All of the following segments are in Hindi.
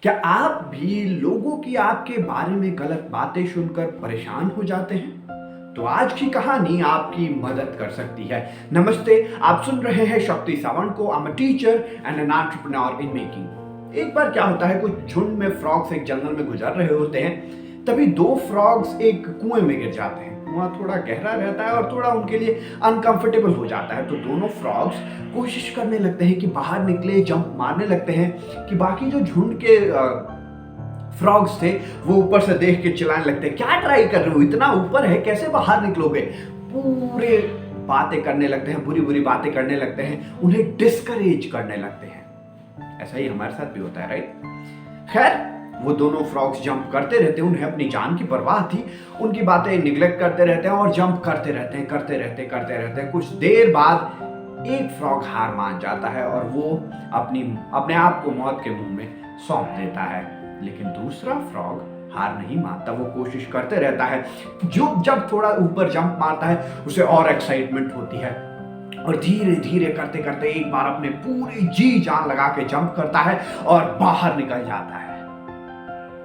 क्या आप भी लोगों की आपके बारे में गलत बातें सुनकर परेशान हो जाते हैं? तो आज की कहानी आपकी मदद कर सकती है। नमस्ते, आप सुन रहे हैं शक्ति सावंत को। I am a teacher and an entrepreneur in making. एक बार क्या होता है, कुछ झुंड में फ्रॉग्स एक जंगल में गुजर रहे होते हैं। तभी दो फ्रॉग्स एक कुएं में गिर जाते हैं। कुआं थोड़ा गहरा रहता है और थोड़ा उनके लिए अनकंफर्टेबल हो जाता है। तो दोनों फ्रॉग्स कोशिश करने लगते हैं कि बाहर निकले, जंप मारने लगते हैं कि बाकी जो झुंड के फ्रॉग्स थे वो ऊपर से देख के चिल्लाने लगते हैं, क्या ट्राई कर रहे हो, इतना ऊपर है, कैसे बाहर निकलोगे। पूरे बातें करने लगते हैं, बुरी बुरी बातें करने लगते हैं, उन्हें डिस्करेज करने लगते हैं। ऐसा ही हमारे साथ भी होता है, राइट? खैर, वो दोनों फ्रॉग्स जंप करते रहते हैं, उन्हें अपनी जान की परवाह थी। उनकी बातें निग्लेक्ट करते रहते हैं और जंप करते रहते हैं। कुछ देर बाद एक फ्रॉग हार मान जाता है और वो अपने आप को मौत के मुंह में सौंप देता है। लेकिन दूसरा फ्रॉग हार नहीं मानता, वो कोशिश करते रहता है। जब थोड़ा ऊपर जंप मारता है उसे और एक्साइटमेंट होती है और धीरे धीरे करते करते एक बार अपने पूरी जी जान लगा के जंप करता है और बाहर निकल जाता है।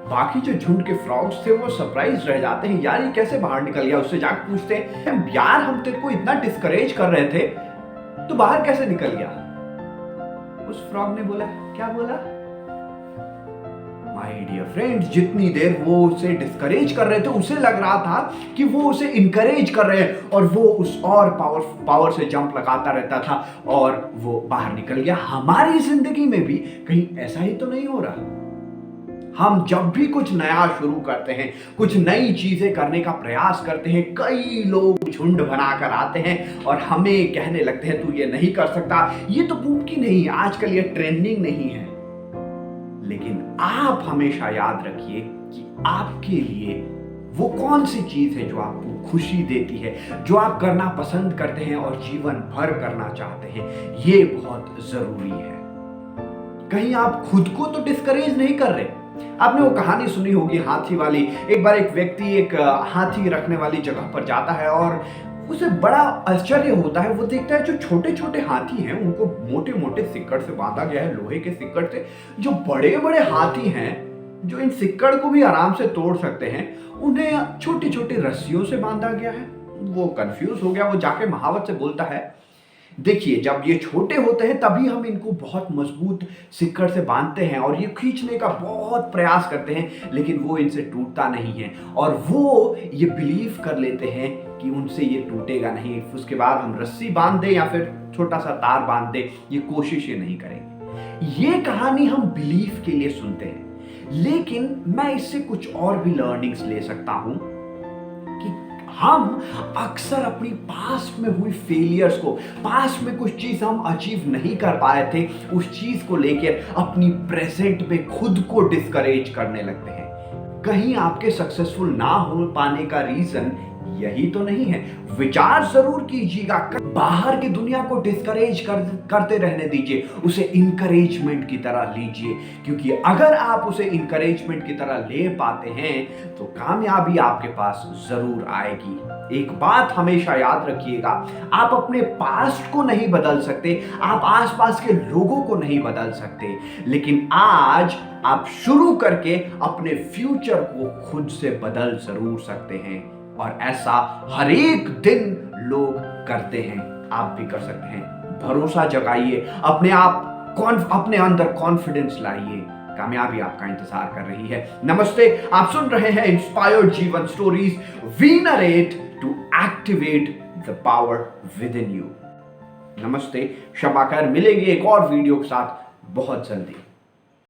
बाकी जो झुंड के फ्रॉग्स थे वो सरप्राइज रह जाते हैं, यार ये कैसे बाहर निकल गया। उससे जाकर पूछते हैं, यार हम तेरे को इतना डिस्करेज कर रहे थे, तो बाहर कैसे निकल गया? उस फ्रॉग ने बोला, क्या बोला? माय डियर फ्रेंड्स, जितनी देर वो उसे डिस्करेज कर रहे थे उसे लग रहा था कि वो उसे इनकरेज कर रहे हैं और वो उस और पावर से जंप लगाता रहता था और वो बाहर निकल गया। हमारी जिंदगी में भी कहीं ऐसा ही तो नहीं हो रहा? हम जब भी कुछ नया शुरू करते हैं, कुछ नई चीजें करने का प्रयास करते हैं, कई लोग झुंड बनाकर आते हैं और हमें कहने लगते हैं, तू ये नहीं कर सकता, ये तो मुमकिन नहीं है, आजकल ये ट्रेंडिंग नहीं है। लेकिन आप हमेशा याद रखिए कि आपके लिए वो कौन सी चीज है जो आपको खुशी देती है, जो आप करना पसंद करते हैं और जीवन भर करना चाहते हैं। ये बहुत जरूरी है। कहीं आप खुद को तो डिस्करेज नहीं कर रहे। आपने वो कहानी सुनी होगी, हाथी वाली। एक बार एक व्यक्ति एक हाथी रखने वाली जगह पर जाता है और उसे बड़ा आश्चर्य होता है। वो देखता है जो छोटे छोटे हाथी हैं उनको मोटे मोटे सिक्कड़ से बांधा गया है, लोहे के सिक्कड़ से। जो बड़े बड़े हाथी हैं, जो इन सिक्कड़ को भी आराम से तोड़ सकते हैं, उन्हें छोटी छोटी रस्सियों से बांधा गया है। वो कंफ्यूज हो गया। वो जाके महावत से बोलता है, देखिए जब ये छोटे होते हैं तभी हम इनको बहुत मजबूत सिक्कड़ से बांधते हैं और ये खींचने का बहुत प्रयास करते हैं, लेकिन वो इनसे टूटता नहीं है और वो ये बिलीव कर लेते हैं कि उनसे ये टूटेगा नहीं। उसके बाद हम रस्सी बांध दें या फिर छोटा सा तार बांध दें, ये कोशिश ये नहीं करेंगे। ये कहानी हम बिलीफ के लिए सुनते हैं, लेकिन मैं इससे कुछ और भी लर्निंग्स ले सकता हूं कि हम अक्सर अपनी पास्ट में हुई फेलियर्स को, पास्ट में कुछ चीज हम अचीव नहीं कर पाए थे, उस चीज को लेकर अपनी प्रेजेंट में खुद को डिस्करेज करने लगते हैं। कहीं आपके सक्सेसफुल ना हो पाने का रीजन यही तो नहीं है? विचार जरूर कीजिएगा, बाहर की दुनिया को डिस्करेज करते रहने दीजिए, उसे इंकरेजमेंट की तरह लीजिए, क्योंकि अगर आप उसे इंकरेजमेंट की तरह ले पाते हैं तो कामयाबी आपके पास जरूर आएगी। एक बात हमेशा याद रखिएगा, आप अपने पास्ट को नहीं बदल सकते, आप आसपास के लोगों को नहीं बदल सकते, लेकिन आज आप शुरू करके अपने फ्यूचर को खुद से बदल जरूर सकते हैं और ऐसा हर एक दिन लोग करते हैं। आप भी कर सकते हैं। भरोसा जगाइए, अपने अंदर कॉन्फिडेंस लाइए, कामयाबी आपका इंतजार कर रही है। नमस्ते, आप सुन रहे हैं इंस्पायर्ड जीवन stories. We narrate to activate the power within यू। नमस्ते, शब आकर मिलेंगे एक और वीडियो के साथ बहुत जल्दी।